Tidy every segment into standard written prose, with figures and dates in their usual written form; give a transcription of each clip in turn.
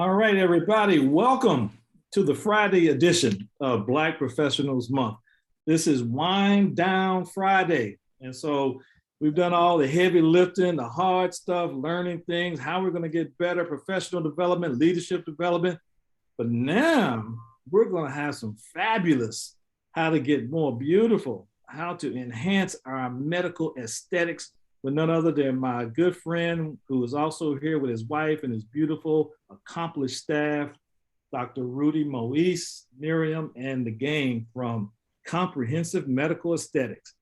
All right, everybody, welcome to the Friday edition of Black Professionals Month. This is Wind Down Friday. And so we've done all the heavy lifting, the hard stuff, learning things, how we're going to get better, professional development, leadership development. But now we're going to have some fabulous how to get more beautiful, how to enhance our medical aesthetics with none other than my good friend who is also here with his wife and his beautiful, accomplished staff, Dr. Rudy Moise, Miriam, and the gang from Comprehensive Medical Aesthetics.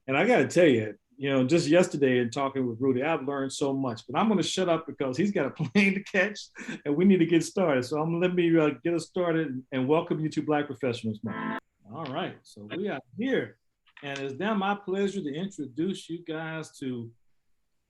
And I got to tell you, just yesterday in talking with Rudy, I've learned so much, but I'm going to shut up because he's got a plane to catch and we need to get started. So I'm going to let me get us started and welcome you to Black Professionals Month. All right, so we are here. And it's now my pleasure to introduce you guys to,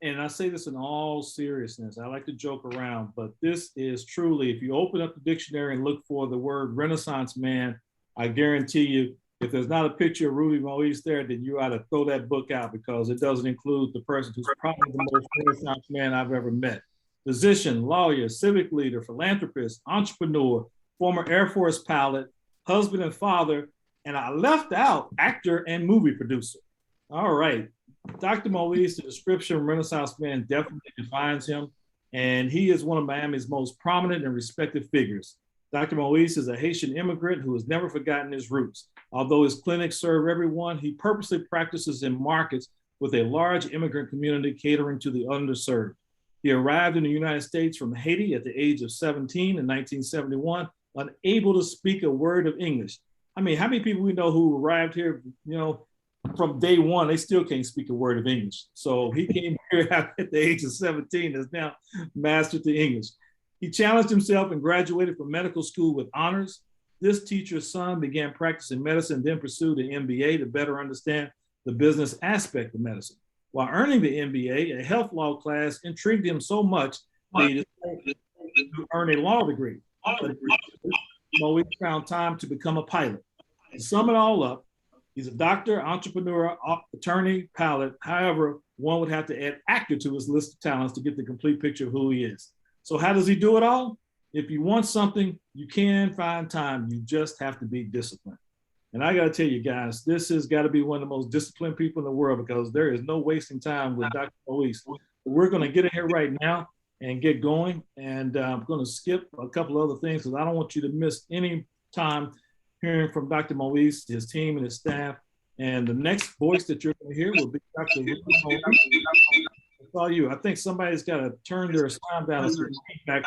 and I say this in all seriousness, I like to joke around, but this is truly, if you open up the dictionary and look for the word Renaissance man, I guarantee you, if there's not a picture of Rudy Moise there, then you ought to throw that book out because it doesn't include the person who's probably the most Renaissance man I've ever met. Physician, lawyer, civic leader, philanthropist, entrepreneur, former Air Force pilot, husband and father, and I left out actor and movie producer. All right, Dr. Moise, the description of Renaissance man definitely defines him, and he is one of Miami's most prominent and respected figures. Dr. Moise is a Haitian immigrant who has never forgotten his roots. Although his clinics serve everyone, he purposely practices in markets with a large immigrant community catering to the underserved. He arrived in the United States from Haiti at the age of 17 in 1971, unable to speak a word of English. I mean, how many people we know who arrived here, from day one, they still can't speak a word of English. So he came here at the age of 17, has now mastered the English. He challenged himself and graduated from medical school with honors. This teacher's son began practicing medicine, then pursued an MBA to better understand the business aspect of medicine. While earning the MBA, a health law class intrigued him so much that he decided to earn a law degree. Moise found time to become a pilot. To sum it all up, he's a doctor, entrepreneur, attorney, pilot. However, one would have to add actor to his list of talents to get the complete picture of who he is. So how does he do it all? If you want something, you can find time. You just have to be disciplined. And I got to tell you guys, this has got to be one of the most disciplined people in the world because there is no wasting time with Dr. Moise. We're going to get in here right now and get going. And I'm going to skip a couple other things because I don't want you to miss any time hearing from Dr. Moise, his team, and his staff. And the next voice that you're going to hear will be Dr. Rudy Moise. It's all you. I think somebody's got to turn their sound down and feedback.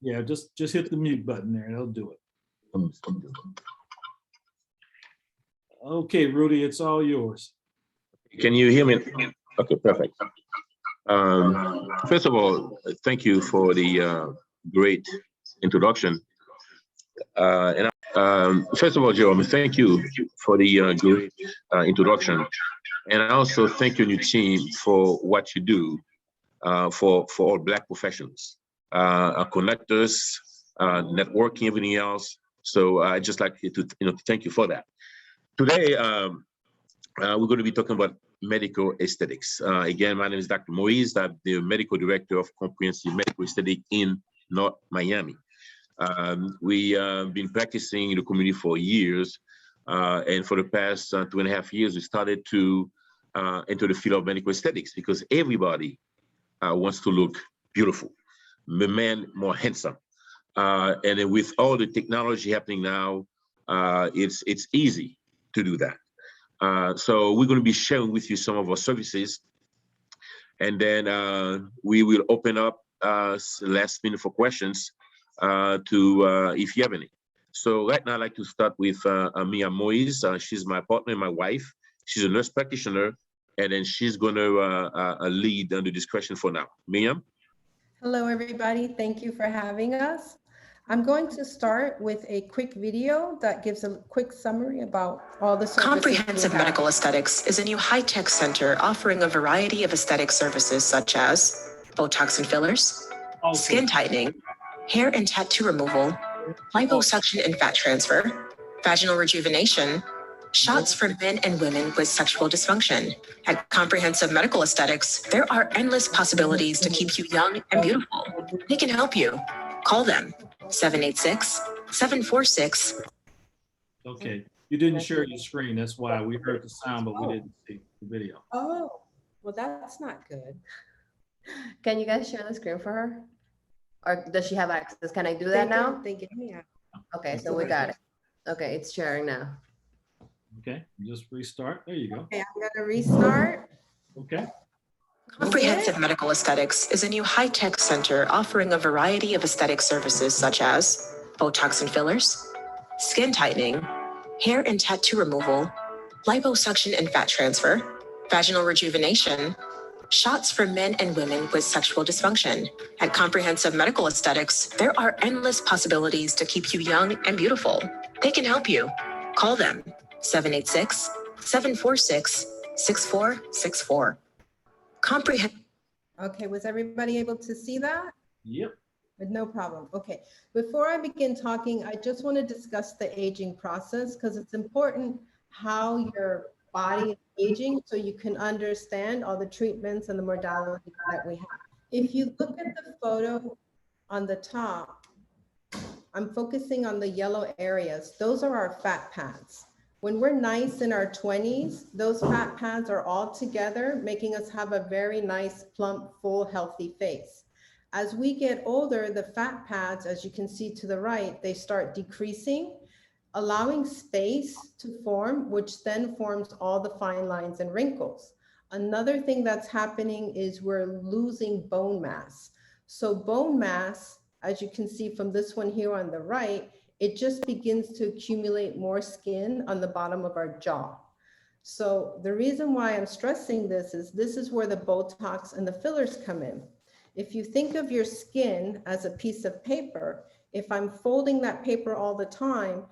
Yeah, just hit the mute button there. It'll do it. Okay, Rudy, it's all yours. Can you hear me? Okay, perfect. First of all, thank you for the great introduction. First of all, Jerome, thank you for the great introduction. And I also thank you and your team for what you do for all Black professionals, connectors, networking, everything else. So I just like to thank you for that. Today, we're going to be talking about medical aesthetics. Again, my name is Dr. Moise. I'm the medical director of Comprehensive Medical Aesthetics in North Miami. We have been practicing in the community for years. And for the past 2.5 years, we started to enter the field of medical aesthetics because everybody wants to look beautiful, the man more handsome. And then with all the technology happening now, it's easy to do that. So we're going to be sharing with you some of our services, and then we will open up last minute for questions if you have any. So right now I'd like to start with Mia Moise. She's my partner and my wife. She's a nurse practitioner, and then she's going to lead on the discussion for now. Mia? Hello, everybody. Thank you for having us. I'm going to start with a quick video that gives a quick summary about all the services. Comprehensive Medical Aesthetics is a new high-tech center offering a variety of aesthetic services such as Botox and fillers, skin tightening, hair and tattoo removal, liposuction and fat transfer, vaginal rejuvenation, shots for men and women with sexual dysfunction. At Comprehensive Medical Aesthetics, there are endless possibilities to keep you young and beautiful. They can help you. Call them 786-746. Okay, you didn't share your screen. That's why we heard the sound, but we didn't see the video. Oh, well, that's not good. Can you guys share the screen for her? Or does she have access? Can I do that now? They give me access. Okay, so we got it. Okay, it's sharing now. Okay, just restart. There you go. Okay, I'm gonna restart. Okay. Comprehensive Medical Aesthetics is a new high-tech center offering a variety of aesthetic services such as Botox and fillers, skin tightening, hair and tattoo removal, liposuction and fat transfer, vaginal rejuvenation, shots for men and women with sexual dysfunction. At Comprehensive Medical Aesthetics, there are endless possibilities to keep you young and beautiful. They can help you. Call them 786-746-6464. Okay, was everybody able to see that? Yep. With no problem. Okay, before I begin talking, I just want to discuss the aging process because it's important how your body is aging so you can understand all the treatments and the modalities that we have. If you look at the photo on the top, I'm focusing on the yellow areas. Those are our fat pads. When we're nice in our 20s, those fat pads are all together, making us have a very nice, plump, full, healthy face. As we get older, the fat pads, as you can see to the right, they start decreasing, allowing space to form, which then forms all the fine lines and wrinkles. Another thing that's happening is we're losing bone mass. So bone mass, as you can see from this one here on the right, it just begins to accumulate more skin on the bottom of our jaw. So the reason why I'm stressing this is where the Botox and the fillers come in. If you think of your skin as a piece of paper, if I'm folding that paper all the time,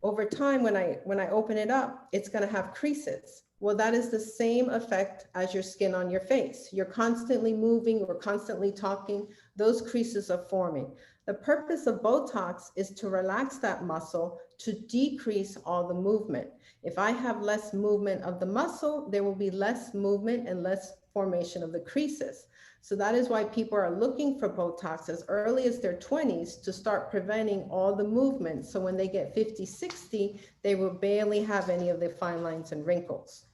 over time, when I open it up, it's going to have creases. Well, that is the same effect as your skin on your face. You're constantly moving, we're constantly talking, those creases are forming. The purpose of Botox is to relax that muscle, to decrease all the movement. If I have less movement of the muscle, there will be less movement and less formation of the creases. So that is why people are looking for Botox as early as their 20s to start preventing all the movement. So when they get 50, 60, they will barely have any of the fine lines and wrinkles.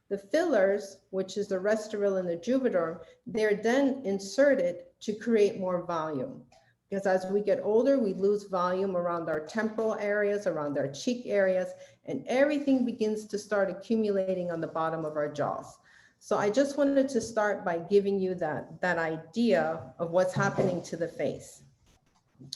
The fillers, which is the Restoril and the Juvederm, they're then inserted to create more volume. Because as we get older, we lose volume around our temporal areas, around our cheek areas, and everything begins to start accumulating on the bottom of our jaws. So I just wanted to start by giving you that idea of what's happening to the face.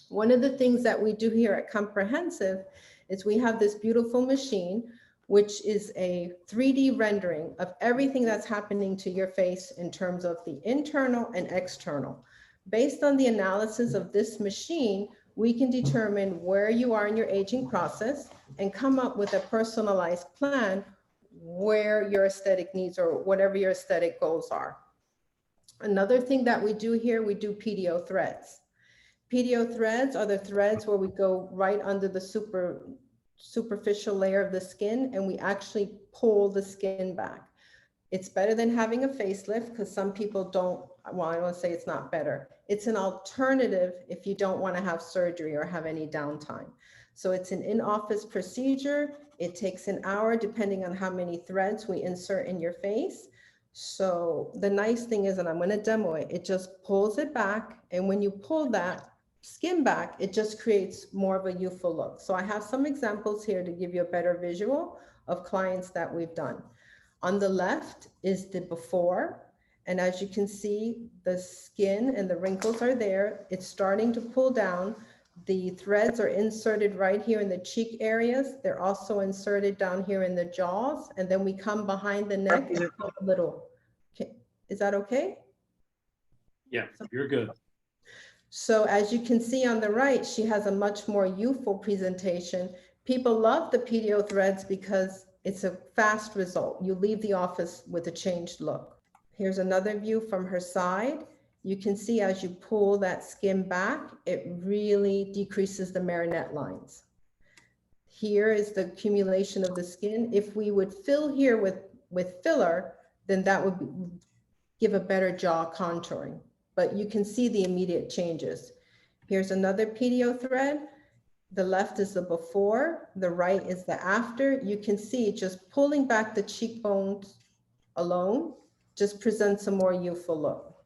One of the things that we do here at Comprehensive is we have this beautiful machine, which is a 3D rendering of everything that's happening to your face in terms of the internal and external. Based on the analysis of this machine, we can determine where you are in your aging process and come up with a personalized plan where your aesthetic needs or whatever your aesthetic goals are. Another thing that we do here, we do PDO threads. PDO threads are the threads where we go right under the superficial layer of the skin and we actually pull the skin back. It's better than having a facelift because some people don't, well, I don't want to say it's not better. It's an alternative if you don't want to have surgery or have any downtime. So it's an in-office procedure. It takes an hour depending on how many threads we insert in your face. So the nice thing is, and I'm going to demo it, it just pulls it back. And when you pull that skin back, it just creates more of a youthful look. So I have some examples here to give you a better visual of clients that we've done. On the left is the before. And as you can see, the skin and the wrinkles are there. It's starting to pull down. The threads are inserted right here in the cheek areas. They're also inserted down here in the jaws. And then we come behind the neck and a little. Okay. Is that okay? Yeah, you're good. So as you can see on the right, she has a much more youthful presentation. People love the PDO threads because it's a fast result. You leave the office with a changed look. Here's another view from her side. You can see as you pull that skin back, it really decreases the marionette lines. Here is the accumulation of the skin. If we would fill here with filler, then that would give a better jaw contouring, but you can see the immediate changes. Here's another PDO thread. The left is the before, the right is the after. You can see just pulling back the cheekbones alone just presents a more youthful look.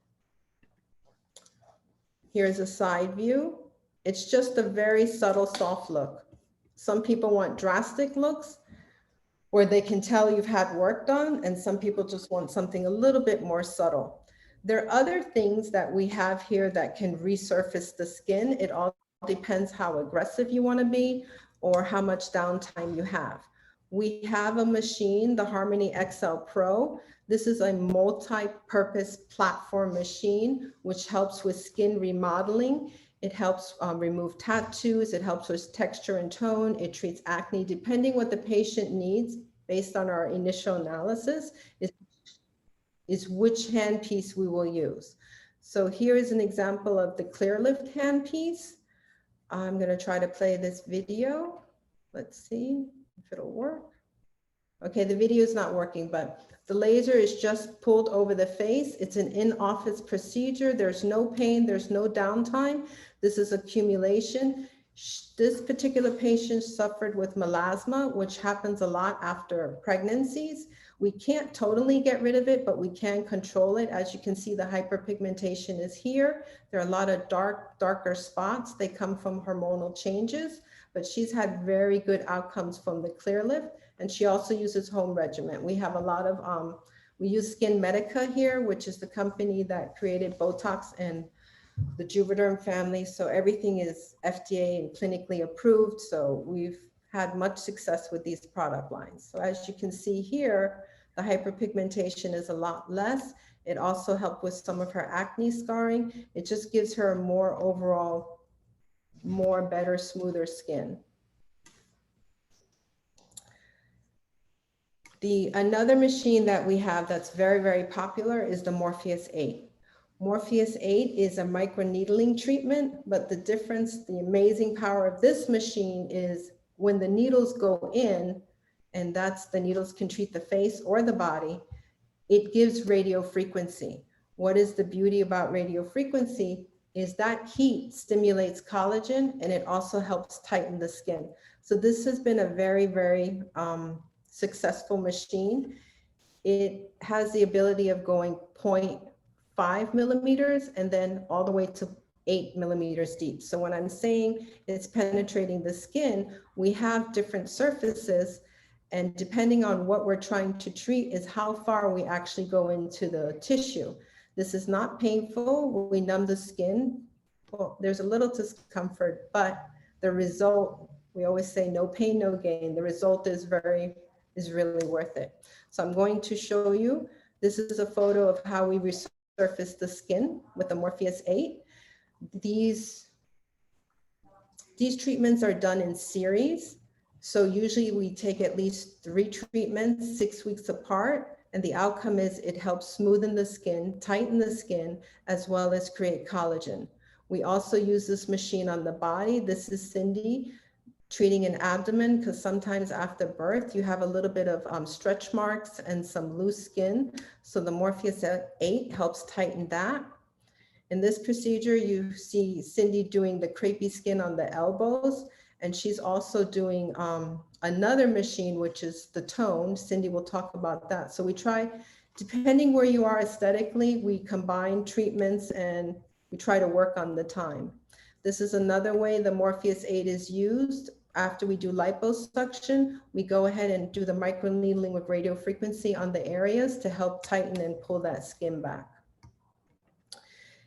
Here's a side view. It's just a very subtle, soft look. Some people want drastic looks where they can tell you've had work done, and some people just want something a little bit more subtle. There are other things that we have here that can resurface the skin. It all depends how aggressive you want to be or how much downtime you have. We have a machine, the Harmony XL Pro. This is a multi-purpose platform machine, which helps with skin remodeling. It helps remove tattoos. It helps with texture and tone. It treats acne, depending what the patient needs based on our initial analysis is which handpiece we will use. So here is an example of the clear lift handpiece. I'm gonna try to play this video. Let's see if it'll work. Okay, the video is not working, but the laser is just pulled over the face. It's an in-office procedure. There's no pain, there's no downtime. This is accumulation. This particular patient suffered with melasma, which happens a lot after pregnancies. We can't totally get rid of it, but we can control it. As you can see, the hyperpigmentation is here. There are a lot of darker spots. They come from hormonal changes, but she's had very good outcomes from the clear lift. And she also uses home regimen. We have a lot of, we use Skin Medica here, which is the company that created Botox and the Juvederm family. So everything is FDA and clinically approved. So we've had much success with these product lines. So as you can see here, the hyperpigmentation is a lot less. It also helped with some of her acne scarring. It just gives her a more overall, more better, smoother skin. Another machine that we have that's very, very popular is the Morpheus 8. Morpheus 8 is a microneedling treatment, but the difference, the amazing power of this machine is when the needles go in, and that's the needles can treat the face or the body, it gives radio frequency. What is the beauty about radio frequency is that heat stimulates collagen and it also helps tighten the skin. So this has been a very, very successful machine. It has the ability of going 0.5 millimeters and then all the way to 8 millimeters deep. So when I'm saying it's penetrating the skin, we have different surfaces, and depending on what we're trying to treat is how far we actually go into the tissue. This is not painful. We numb the skin. Well, there's a little discomfort, but the result, we always say no pain, no gain. The result is really worth it. So I'm going to show you, this is a photo of how we resurface the skin with the Morpheus 8. These treatments are done in series. So usually we take at least 3 treatments, 6 weeks apart. And the outcome is it helps smoothen the skin, tighten the skin, as well as create collagen. We also use this machine on the body. This is Cindy treating an abdomen, because sometimes after birth, you have a little bit of stretch marks and some loose skin. So the Morpheus 8 helps tighten that. In this procedure, you see Cindy doing the crepey skin on the elbows, and she's also doing another machine, which is the tone. Cindy will talk about that. So we try, depending where you are aesthetically, we combine treatments and we try to work on the time. This is another way the Morpheus 8 is used. After we do liposuction, we go ahead and do the microneedling with radio frequency on the areas to help tighten and pull that skin back.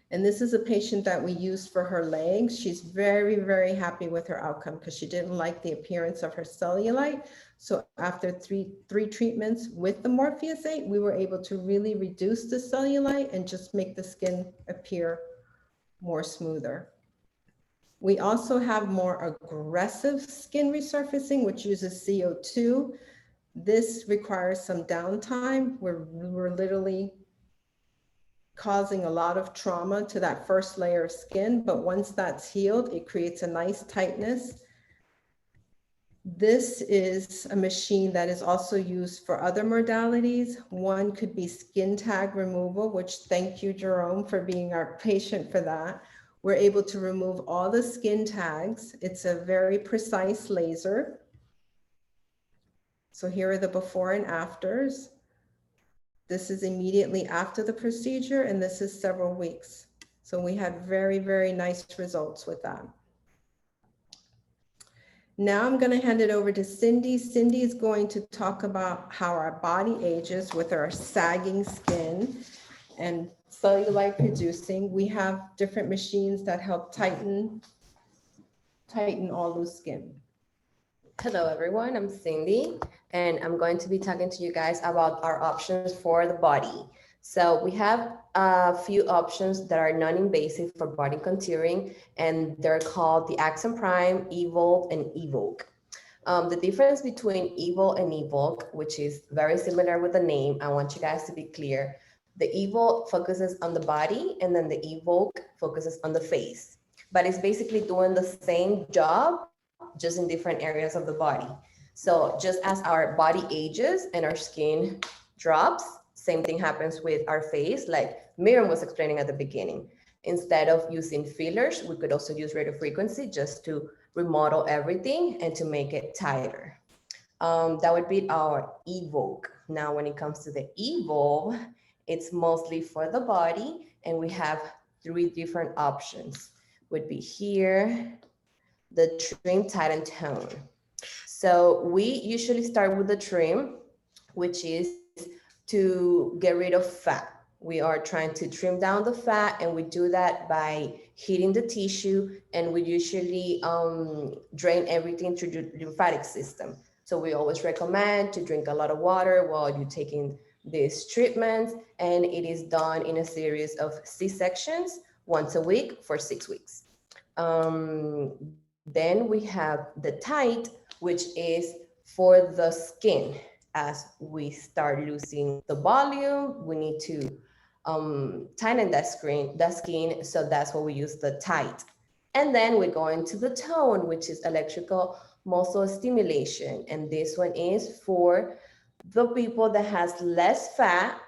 And this is a patient that we used for her legs. She's very, very happy with her outcome because she didn't like the appearance of her cellulite. So after three treatments with the Morpheus 8, we were able to really reduce the cellulite and just make the skin appear more smoother. We also have more aggressive skin resurfacing, which uses CO2. This requires some downtime. We're literally causing a lot of trauma to that first layer of skin, but once that's healed, it creates a nice tightness. This is a machine that is also used for other modalities. One could be skin tag removal, which thank you, Jerome, for being our patient for that. We're able to remove all the skin tags. It's a very precise laser. So here are the before and afters. This is immediately after the procedure, and this is several weeks. So we had very, very nice results with that. Now I'm going to hand it over to Cindy. Cindy is going to talk about how our body ages with our sagging skin and cellulite producing. We have different machines that help tighten all loose skin. Hello, everyone. I'm Cindy, and I'm going to be talking to you guys about our options for the body. So we have a few options that are non-invasive for body contouring, and they're called the Accent Prime, Evolve, and Evoke. The difference between Evolve and Evoke, which is very similar with the name, I want you guys to be clear. The Evolve focuses on the body, and then the Evoke focuses on the face. But it's basically doing the same job, just in different areas of the body. So just as our body ages and our skin drops, same thing happens with our face, like Miriam was explaining at the beginning. Instead of using fillers, we could also use radio frequency just to remodel everything and to make it tighter. That would be our Evoke. Now, when it comes to the Evolve, it's mostly for the body, and we have 3 different options. Would be here, the trim, tighten, tone. So we usually start with the trim, which is to get rid of fat. We are trying to trim down the fat, and we do that by heating the tissue, and we usually drain everything through the lymphatic system. So we always recommend to drink a lot of water while you're taking these treatments, and it is done in a series of C-sections once a week for 6 weeks. Then we have the tight, which is for the skin. As we start losing the volume, we need to tighten that skin. So that's what we use the tight. And then we go into the tone, which is electrical muscle stimulation. And this one is for the people that has less fat,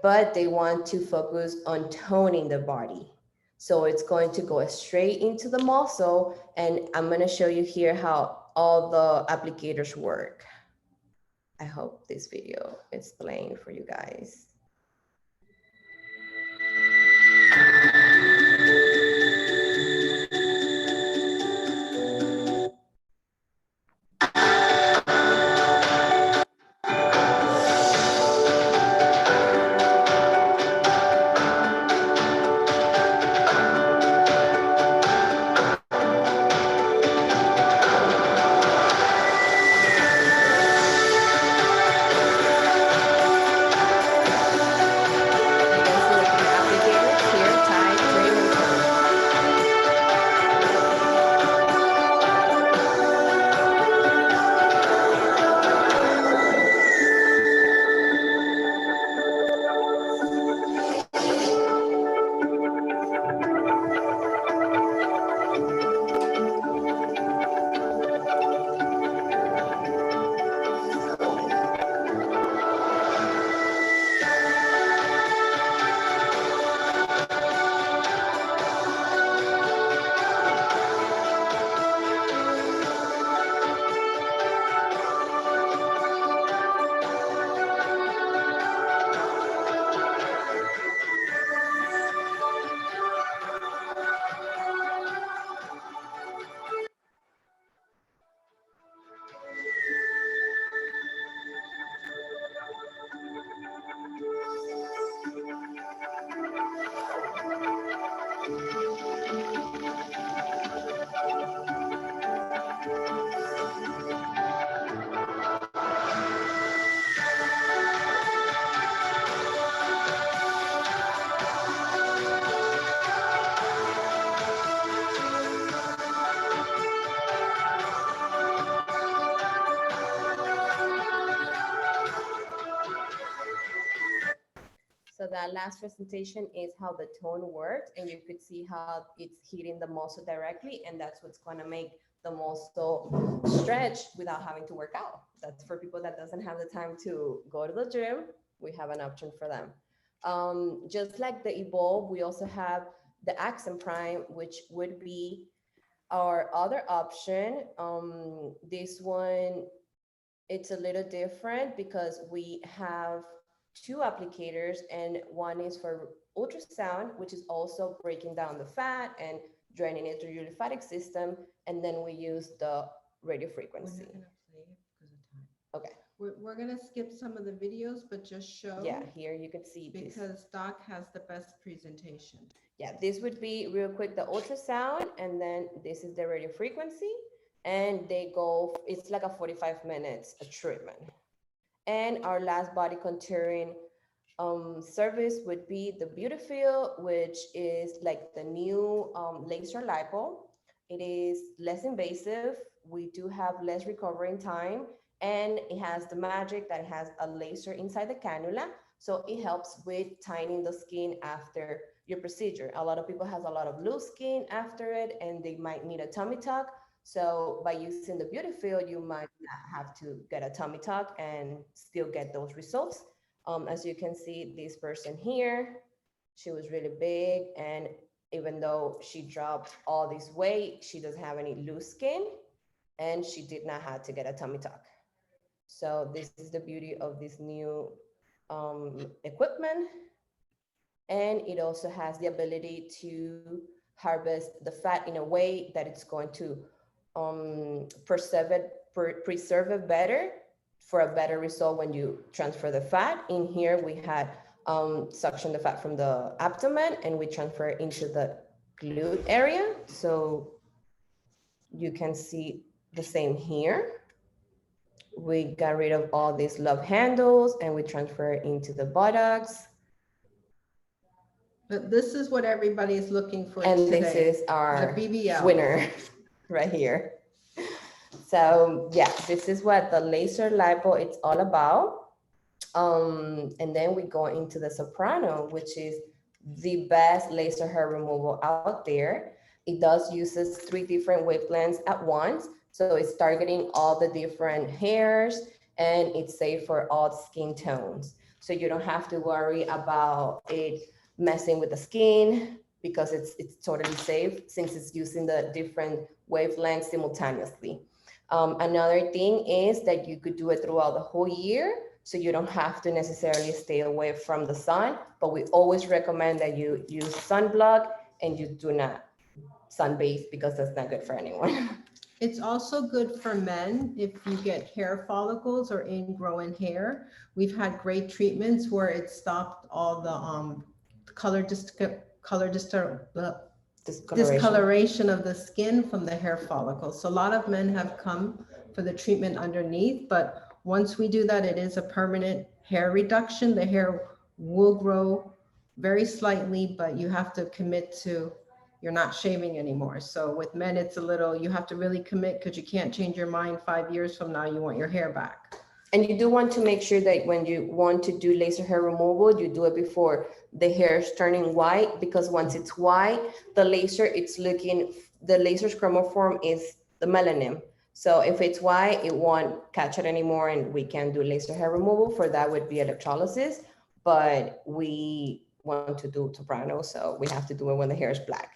but they want to focus on toning the body. So it's going to go straight into the muscle, and I'm going to show you here how all the applicators work. I hope this video is playing for you guys. So that last presentation is how the tone works, and you could see how it's hitting the muscle directly, and that's what's going to make them also stretch without having to work out. That's for people that doesn't have the time to go to the gym. We have an option for them. Just like the Evolve, we also have the Accent Prime, which would be our other option. This one, it's a little different because we have two applicators, and one is for ultrasound, which is also breaking down the fat and draining it through your lymphatic system. And then we use the radio frequency. Okay. We're gonna skip some of the videos, but just show. Yeah, here you can see this. Because Doc has the best presentation. Yeah, this would be real quick, the ultrasound, and then this is the radio frequency, and they go, it's like a 45 minutes a treatment. And our last body contouring service would be the Beautiful, which is like the new laser lipo. It is less invasive. We do have less recovering time, and it has the magic that it has a laser inside the cannula. So it helps with tightening the skin after your procedure. A lot of people have a lot of loose skin after it, and they might need a tummy tuck. So by using the Beautiful, you might not have to get a tummy tuck and still get those results. As you can see, this person here, she was really big, and even though she dropped all this weight, she doesn't have any loose skin, and she did not have to get a tummy tuck. So this is the beauty of this new equipment. And it also has the ability to harvest the fat in a way that it's going to preserve it better for a better result when you transfer the fat. In here, we had suction the fat from the abdomen, and we transfer it into the glute area. So you can see the same here. We got rid of all these love handles, and we transfer it into the buttocks. But this is what everybody is looking for And today. this is our The BBL. winner right here. So yeah, this is what the laser lipo it's all about. And then we go into the Soprano, which is the best laser hair removal out there. It does uses 3 different wavelengths at once. So it's targeting all the different hairs, and it's safe for all skin tones. So you don't have to worry about it messing with the skin, because it's totally safe since it's using the different wavelengths simultaneously. Another thing is that you could do it throughout the whole year, so you don't have to necessarily stay away from the sun, but we always recommend that you use sunblock and you do not sunbathe, because that's not good for anyone. It's also good for men if you get hair follicles or ingrowing hair. We've had great treatments where it stopped all the discoloration of the skin from the hair follicles. So a lot of men have come for the treatment underneath, but once we do that, it is a permanent hair reduction. The hair will grow very slightly, but you have to commit to, you're not shaving anymore. So with men, it's a little, you have to really commit, because you can't change your mind 5 years from now, you want your hair back. And you do want to make sure that when you want to do laser hair removal, you do it before the hair is turning white, because once it's white, the laser, the laser's chromoform is the melanin. So if it's white, it won't catch it anymore, and we can do laser hair removal. For that would be electrolysis, but we want to do Soprano, so we have to do it when the hair is black.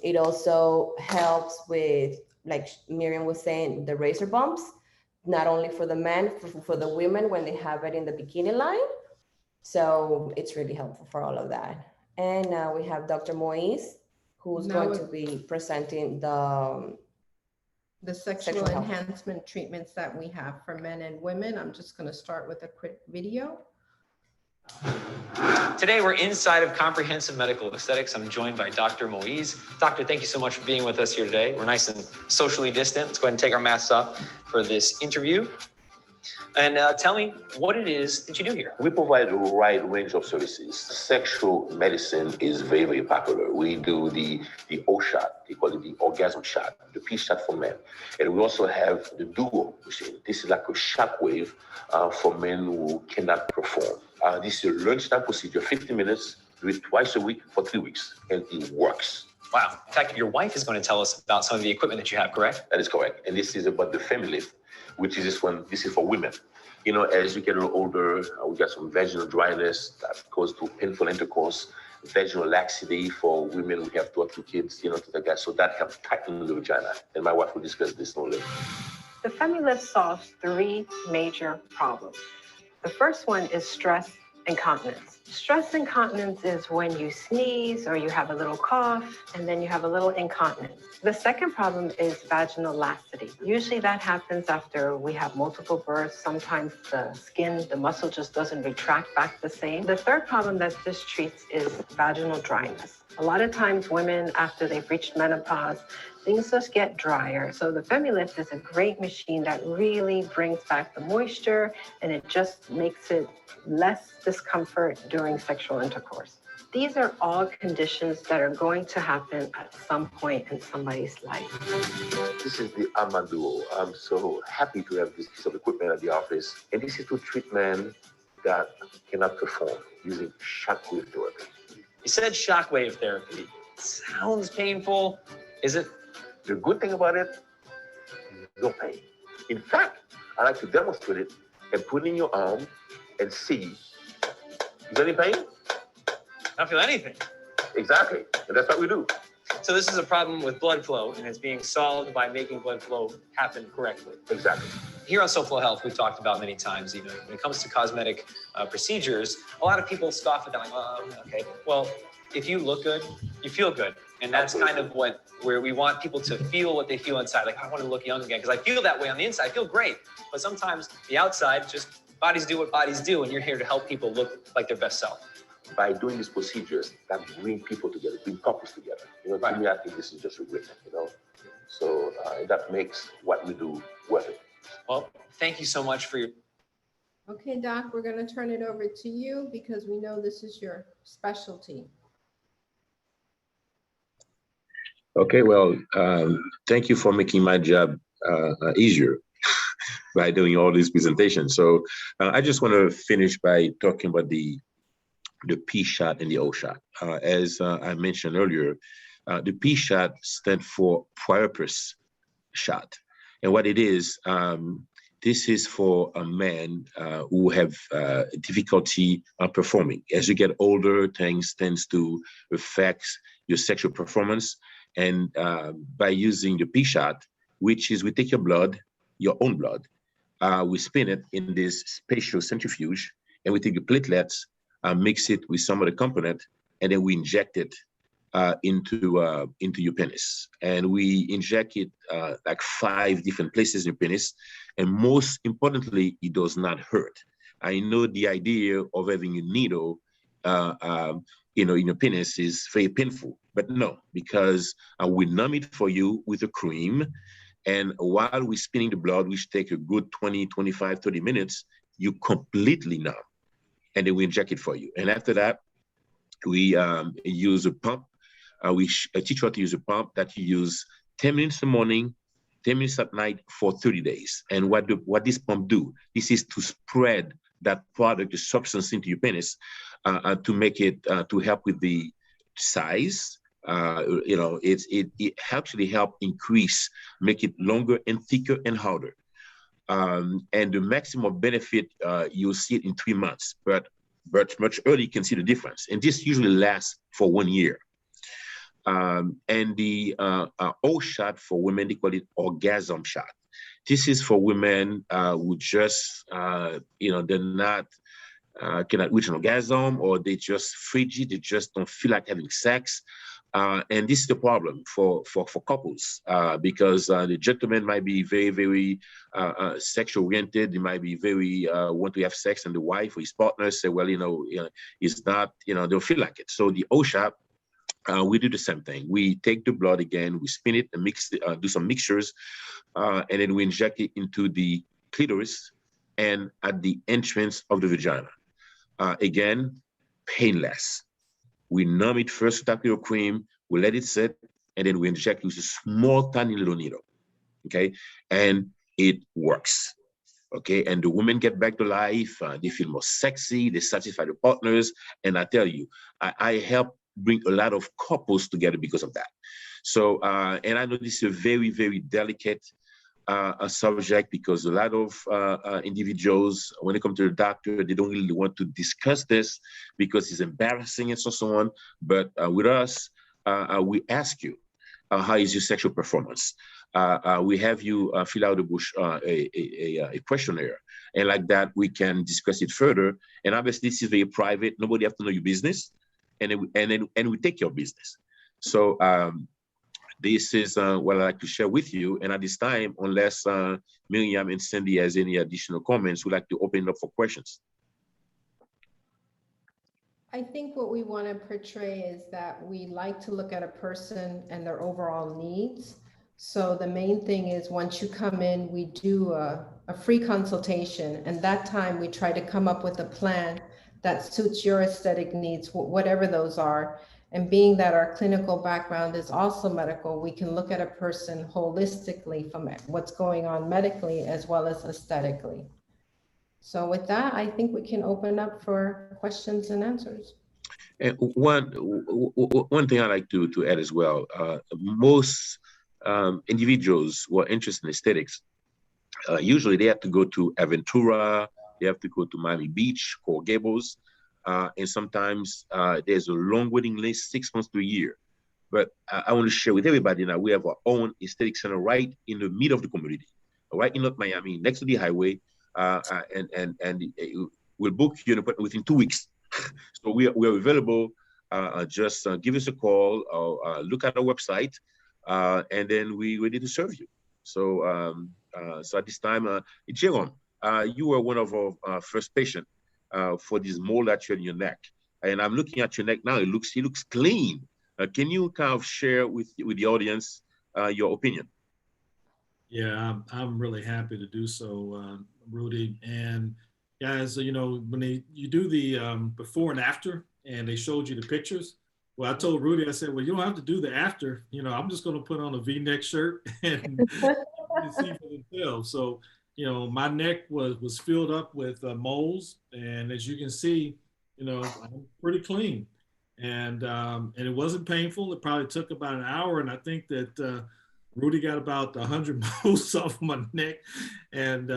It also helps with, like Miriam was saying, the razor bumps, not only for the men, for the women when they have it in the bikini line. So it's really helpful for all of that. And now we have Dr. Moise, who's going to be presenting the sexual enhancement treatments that we have for men and women. I'm just going to start with a quick video. Today, we're inside of Comprehensive Medical Aesthetics. I'm joined by Dr. Moise. Doctor, thank you so much for being with us here today. We're nice and socially distant. Let's go ahead and take our masks off for this interview. And tell me what it is that you do here. We provide a wide range of services. Sexual medicine is very, very popular. We do the O shot, they call it the orgasm shot, the P shot for men. And we also have the duo machine. This is like a shockwave for men who cannot perform. This is a lunchtime procedure, 50 minutes, do it twice a week for 3 weeks, and it works. Wow. In fact, your wife is going to tell us about some of the equipment that you have, correct? That is correct. And this is about the family lift, which is this one. This is for women. You know, as you get a little older, we got some vaginal dryness that goes to painful intercourse, vaginal laxity for women who have 2 or 3 kids, you know, to the guy. So that helps tighten the vagina. And my wife will discuss this in a little. The FemiLift solves 3 major problems. The first one is stress incontinence. Stress incontinence is when you sneeze or you have a little cough and then you have a little incontinence. The second problem is vaginal laxity. Usually that happens after we have multiple births. Sometimes the skin, the muscle just doesn't retract back the same. The third problem that this treats is vaginal dryness. A lot of times women, after they've reached menopause, things just get drier. So the FemiLift is a great machine that really brings back the moisture and it just makes it less discomfort during sexual intercourse. These are all conditions that are going to happen at some point in somebody's life. This is the Amaduo. I'm so happy to have this piece of equipment at the office. And this is to treat men that cannot perform using shockwave therapy. You said shockwave therapy. It sounds painful. Is it? The good thing about it, no pain. In fact, I like to demonstrate it and put it in your arm and see. You got any pain? I don't feel anything. Exactly. And that's what we do. So this is a problem with blood flow, and it's being solved by making blood flow happen correctly. Exactly. Here on SoFlo Health, we've talked about many times, you know, when it comes to cosmetic procedures, a lot of people scoff at that, like, oh, okay. Well, if you look good, you feel good. And that's kind of where we want people to feel what they feel inside. Like, I want to look young again, because I feel that way on the inside. I feel great. But sometimes the outside, just bodies do what bodies do, and you're here to help people look like their best self. By doing these procedures that bring people together, bring couples together. You know, to me, I think this is just a great thing, you know. So that makes what we do worth it. Well, thank you so much for your... Okay, Doc, we're going to turn it over to you because we know this is your specialty. Okay, well, thank you for making my job easier by doing all these presentations. So I just want to finish by talking about the P shot and the O shot. As I mentioned earlier, the P shot stands for Priapus shot. And what it is, this is for a man who have difficulty performing. As you get older, things tends to affect your sexual performance. And by using the P shot, which is we take your blood, your own blood, we spin it in this spatial centrifuge, and we take the platelets, mix it with some other component, and then we inject it into your penis. And we inject it like 5 different places in your penis. And most importantly, it does not hurt. I know the idea of having a needle in your penis is very painful, but no, because we numb it for you with a cream. And while we're spinning the blood, which take a good 20, 25, 30 minutes, you completely numb. And then we inject it for you. And after that, we use a pump. We teach you how to use a pump that you use 10 minutes in the morning, 10 minutes at night for 30 days. And what this pump do, this is to spread that product, the substance into your penis to make it, to help with the size. It actually help increase, make it longer and thicker and harder. And the maximum benefit, you'll see it in 3 months, but much earlier you can see the difference. And this usually lasts for 1 year. And the O shot for women, they call it orgasm shot. This is for women who just, they're not, cannot reach an orgasm, or they just frigid, they just don't feel like having sex. And this is the problem for couples, because the gentleman might be very, very sexual oriented. He might be very want to have sex, and the wife or his partner say, well, it's not, they don't feel like it. So the O shot, we do the same thing. We take the blood again, we spin it and mix it, do some mixtures, and then we inject it into the clitoris and at the entrance of the vagina. Again, painless. We numb it first with topical cream, we let it sit, and then we inject with a small, tiny little needle, okay? And it works, okay? And the women get back to life, they feel more sexy, they satisfy their partners, and I tell you, I help bring a lot of couples together because of that. So, and I know this is a very, very delicate a subject, because a lot of individuals, when they come to the doctor, they don't really want to discuss this because it's embarrassing and so on. But with us, we ask you, how is your sexual performance? We have you fill out a questionnaire, and like that we can discuss it further. And obviously this is very private, nobody have to know your business, and we take your business. So this is what I'd like to share with you. And at this time, unless Miriam and Cindy has any additional comments, we'd like to open it up for questions. I think what we want to portray is that we like to look at a person and their overall needs. So the main thing is, once you come in, we do a free consultation, and that time we try to come up with a plan that suits your aesthetic needs, whatever those are. And being that our clinical background is also medical, we can look at a person holistically from what's going on medically as well as aesthetically. So with that, I think we can open up for questions and answers. And one thing I like to add as well, most individuals who are interested in aesthetics, usually they have to go to Aventura, they have to go to Miami Beach, Coral Gables, and sometimes there's a long waiting list, 6 months to a year. But I want to share with everybody now, we have our own aesthetic center right in the middle of the community, right in North Miami, next to the highway, and we'll book you an appointment within 2 weeks. So we are available. Just give us a call or look at our website, and then we're ready to serve you. So so at this time, Jerome, you were one of our first patients for this mole that you had in your neck, and I'm looking at your neck now. It looks clean. Can you kind of share with the audience your opinion? Yeah, I'm really happy to do so, Rudy. And guys, you know, when you do the before and after, and they showed you the pictures, well, I told Rudy, I said, well, you don't have to do the after. You know, I'm just going to put on a V-neck shirt and see for themselves. So, you know, my neck was filled up with moles, and as you can see, you know, I'm pretty clean, and it wasn't painful. It probably took about an hour, and I think that Rudy got about 100 moles off my neck, and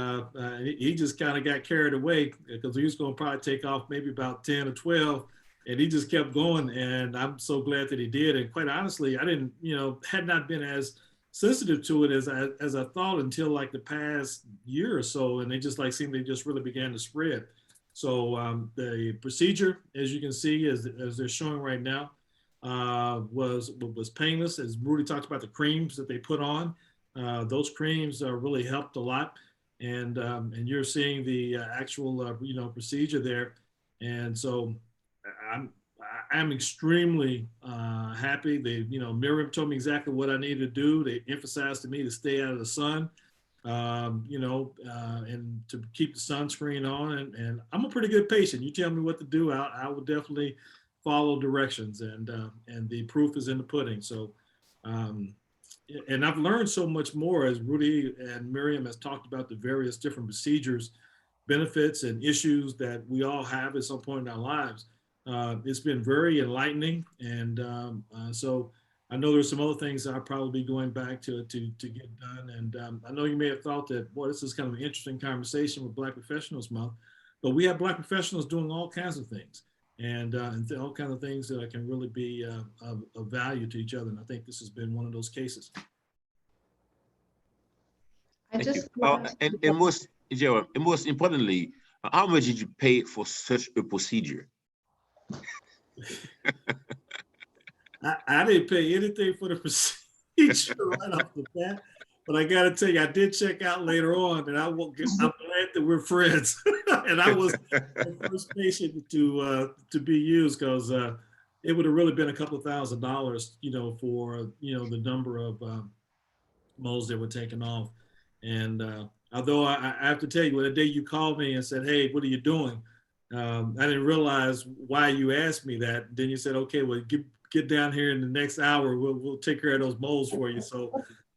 he just kind of got carried away because he was going to probably take off maybe about 10 or 12, and he just kept going. And I'm so glad that he did. And quite honestly, I didn't, you know, had not been as sensitive to it as I thought until like the past year or so, and they just like seemed they just really began to spread. So the procedure, as you can see, as they're showing right now, was painless. As Rudy talked about the creams that they put on, those creams really helped a lot. And you're seeing the actual you know, procedure there. And so I'm extremely happy. They, you know, Miriam told me exactly what I needed to do. They emphasized to me to stay out of the sun, you know, and to keep the sunscreen on. And I'm a pretty good patient. You tell me what to do, I will definitely follow directions. And the proof is in the pudding. So, and I've learned so much more as Rudy and Miriam has talked about the various different procedures, benefits, and issues that we all have at some point in our lives. It's been very enlightening, and so I know there's some other things that I'll probably be going back to get done. And I know you may have thought that, boy, this is kind of an interesting conversation with Black Professionals Month, but we have Black professionals doing all kinds of things, and all kinds of things that can really be of value to each other. And I think this has been one of those cases. And most importantly, how much did you pay for such a procedure? I didn't pay anything for the procedure right off the bat, but I got to tell you, I did check out later on, and I'm glad that we're friends. And I was the first patient to be used, because it would have really been a couple of $1,000s, you know, for, you know, the number of moles that were taken off. And although I have to tell you, the day you called me and said, hey, what are you doing? I didn't realize why you asked me that. Then you said, okay, well, get down here in the next hour. We'll take care of those moles for you. So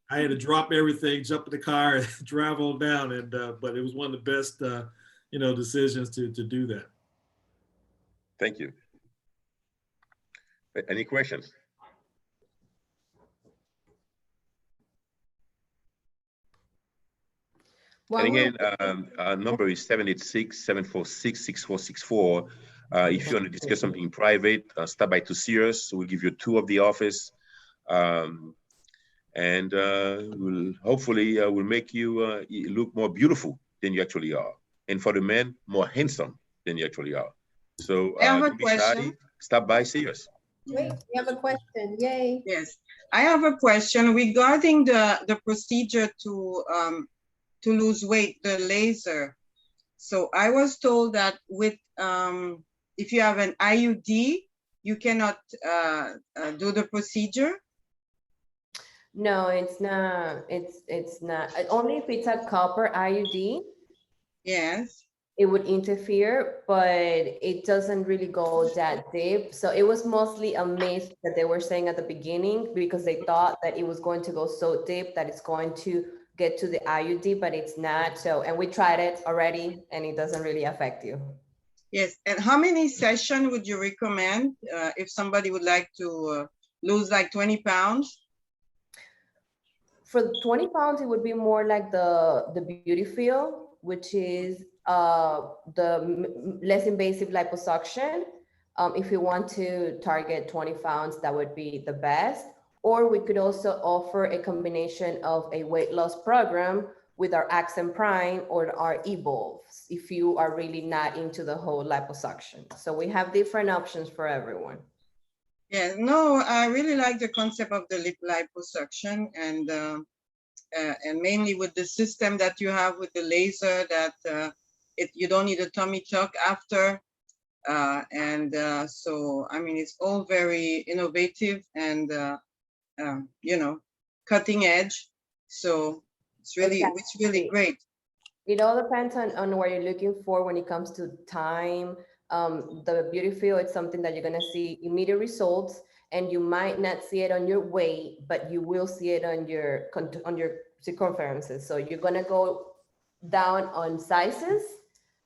I had to drop everything, jump in the car, and drive on down. And but it was one of the best, you know, decisions to do that. Thank you. Any questions? Well, And again, our number is 786-746-6464. If you want to discuss something in private, stop by to see us. We'll give you a tour of the office. And we'll hopefully will make you look more beautiful than you actually are. And for the men, more handsome than you actually are. So I have a don't be shy. Stop by, see us. wait, we have a question. Yay. Yes, I have a question regarding the procedure to lose weight, the laser. So I was told that with if you have an IUD, you cannot do the procedure. No, it's not. It's not. Only if it's a copper IUD, Yes. it would interfere, but it doesn't really go that deep. So it was mostly a myth that they were saying at the beginning because they thought that it was going to go so deep that it's going to get to the IUD, but it's not. So, and we tried it already and it doesn't really affect you. Yes, and how many sessions would you recommend if somebody would like to lose like 20 pounds? For 20 pounds, it would be more like the beauty field, which is the less invasive liposuction. If you want to target 20 pounds, that would be the best. Or we could also offer a combination of a weight loss program with our Accent Prime or our Evolves, if you are really not into the whole liposuction. So we have different options for everyone. Yeah, no, I really like the concept of the liposuction and mainly with the system that you have with the laser that you don't need a tummy tuck after. So, I mean, it's all very innovative and, you know, cutting edge. So it's really great. It all depends on what you're looking for when it comes to time. The beauty field, it's something that you're gonna see immediate results, and you might not see it on your weight, but you will see it on your circumferences. So you're gonna go down on sizes.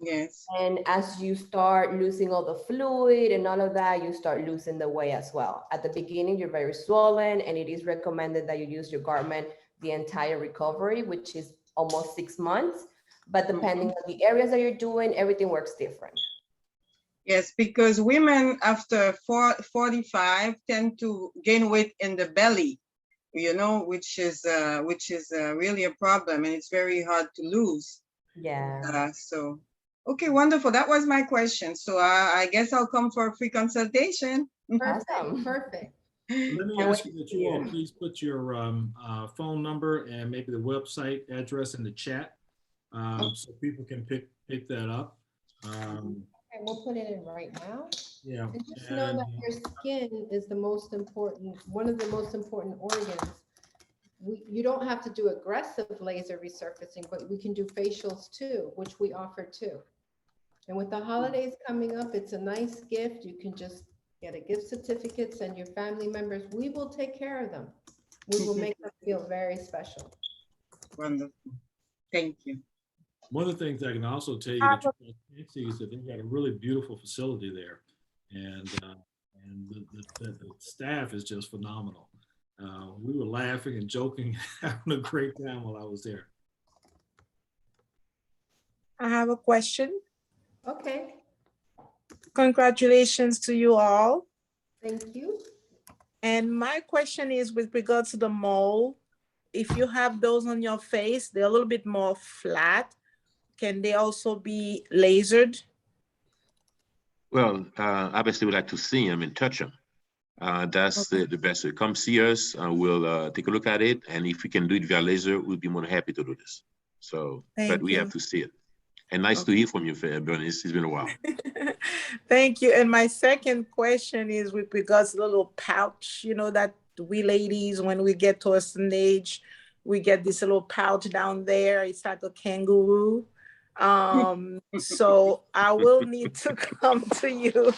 Yes. And as you start losing all the fluid and all of that, you start losing the weight as well. At the beginning, you're very swollen, and it is recommended that you use your garment the entire recovery, which is almost 6 months. But depending on the areas that you're doing, everything works different. Yes, because women after 45 tend to gain weight in the belly, you know, which is really a problem, and it's very hard to lose. Yeah. So, okay, wonderful. That was my question. So I guess I'll come for a free consultation. Perfect, perfect. Let me ask you that you all please put your phone number and maybe the website address in the chat so people can pick that up. Okay, we'll put it in right now. Yeah. And just know that your skin is the most important, one of the most important organs. You don't have to do aggressive laser resurfacing, but we can do facials too, which we offer too. And with the holidays coming up, it's a nice gift. You can just get a gift certificate, send your family members. We will take care of them. We will make them feel very special. Wonderful. Thank you. One of the things I can also tell you that you can't see is that they've got a really beautiful facility there, and the staff is just phenomenal. We were laughing and joking, having a great time while I was there. I have a question. Okay, Congratulations to you all. thank you. And my question is with regards to the mole. If you have those on your face, they're a little bit more flat. Can they also be lasered? Well, obviously we'd like to see them and touch them. That's the best way. Come see us. We'll take a look at it. And if we can do it via laser, we'll be more than happy to do this. So, but we have to see it. And nice to hear from you, Bernice. It's been a while. Thank you. And my second question is with regards to the little pouch, you know, that we ladies, when we get to a certain age, we get this little pouch down there. It's like a kangaroo. So I will need to come to you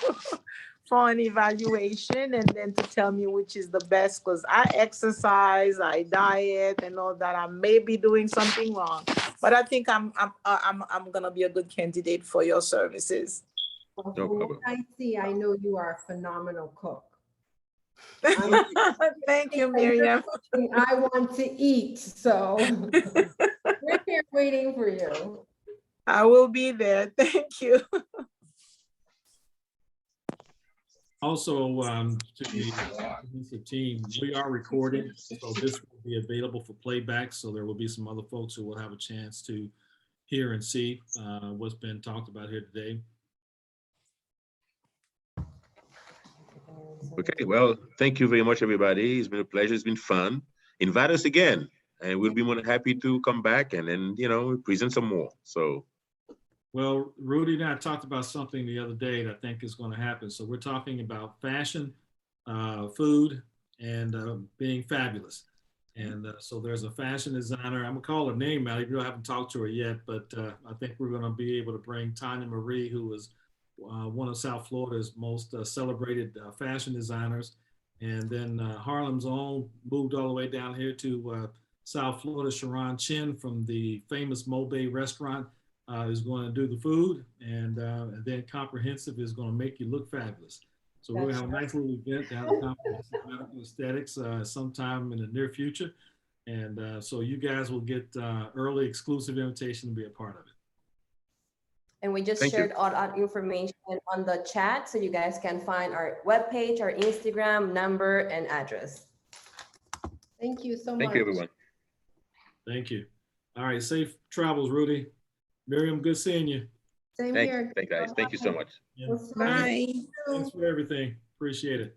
for an evaluation and then to tell me which is the best, because I exercise, I diet and all that. I may be doing something wrong, but I think I'm gonna be a good candidate for your services. Well, from what I see, I know you are a phenomenal cook. Thank you, Miriam. I want to eat, so we're here waiting for you. I will be there. Thank you. Also, to the team, we are recording, so this will be available for playback. So there will be some other folks who will have a chance to hear and see what's been talked about here today. Okay, well, thank you very much, everybody. It's been a pleasure. It's been fun. Invite us again, and we'll be more than happy to come back and then, you know, present some more. So. Well, Rudy and I talked about something the other day that I think is going to happen. So we're talking about fashion, food, and being fabulous. And so there's a fashion designer. I'm gonna call her name out. I haven't talked to her yet, but I think we're going to be able to bring Tanya Marie, who is one of South Florida's most celebrated fashion designers. And then Harlem's own moved all the way down here to South Florida. Sharon Chin from the famous Mobay restaurant is going to do the food, and then Comprehensive is going to make you look fabulous. So we're going to have a nice little event down at Comprehensive Medical Aesthetics sometime in the near future. And so you guys will get early exclusive invitation to be a part of it. And we just shared all that information on the chat, so you guys can find our webpage, our Instagram number, and address. Thank you so much. Thank you, everyone. Thank you. All right, safe travels, Rudy. Miriam, good seeing you. Same Thank here. you, guys. Thank you so much. Yeah. Bye. Thanks for everything. Appreciate it.